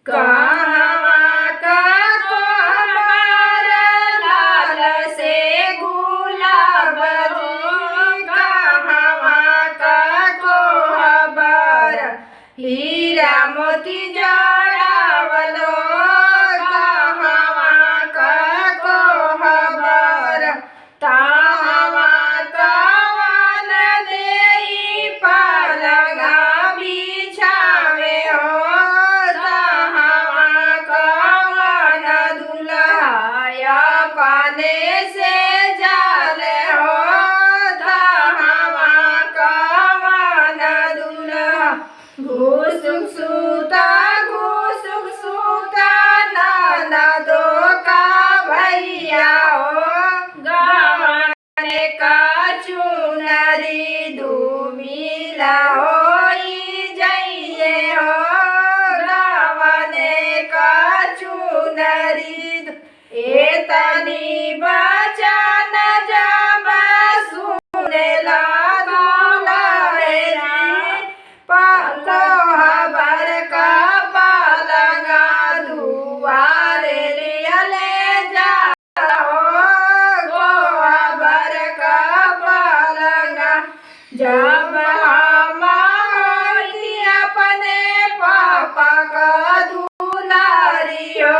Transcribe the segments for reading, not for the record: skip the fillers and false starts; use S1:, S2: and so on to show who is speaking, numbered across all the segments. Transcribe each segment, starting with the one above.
S1: कहवा का कोहबर लाल से गुलाब जी, कहवा का कोहबर हीरा मोती जड़ावलो, कहवा का कोहबर ताहवा कवन देई पलंगा बिछावे हो, ताहवा कवन दुल्हा पाने से जाले हो, ताहवा कवन दुल्हा घुसुक सूता ननदो का भैया हो, गवाने का चुनरी धूमिला होई जइए हो, गवाने का चुनरी एतनी बचन जब सुनेला दुल्हरी, कोहबर का पलंगा दुआरे ले जा हो, कोहबर का पलंगा जब हम होती अपने पापा का दुलारी हो,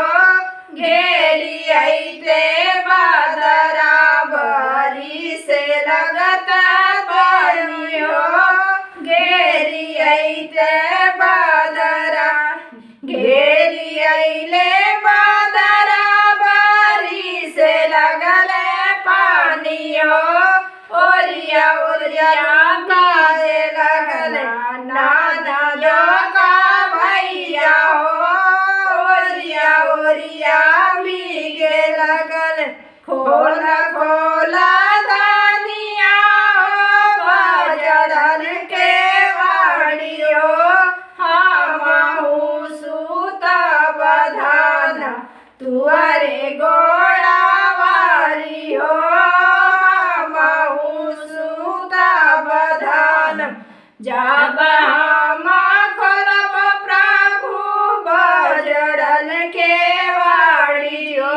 S1: घेरी आईते बदरा बरी से लगता बनी हो, घेरी आईते बदरा घेरी आईले बदरा बरी से लगले पानी हो, ओरिया बाजे लगले ननदो का भैया हो, ओरिया भीगे लगल खोला दानिया हो, बजड़न के वाड़ी हो, हमहु सूत बधान तुअरे गोड़ा वारी हो, हमहु सूत बधान जब हम खोलब प्रभु बजड़न के वाड़ी हो,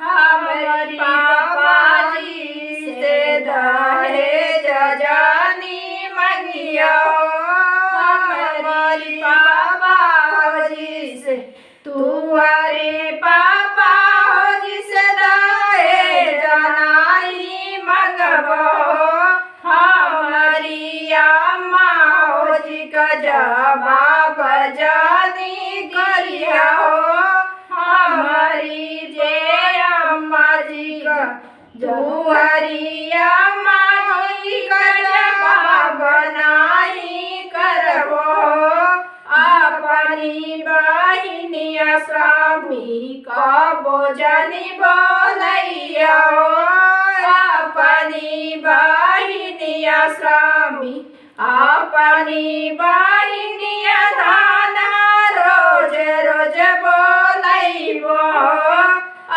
S1: हमारी पापा जी से दहेज जानी मंगिया हो, हमारी पापा जी से तुअरे पापा जी से दहेज नहीं मंगबो, हमारी अम्मा जी का जवाब जानी करिया हो, हमारी जे अम्मा जी का दुहरी अम्मा जी का जवाब नहीं करबो, अपनी बहिनिया स्वामी का बोझनी बोलैया हो, अपनी बहिनिया स्वामी अपनी बहिनिया धाना रोज रोज बोलैबो,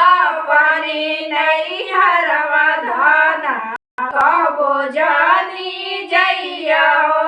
S1: अपनी नैहरवा धाना कबो जानी जइया हो,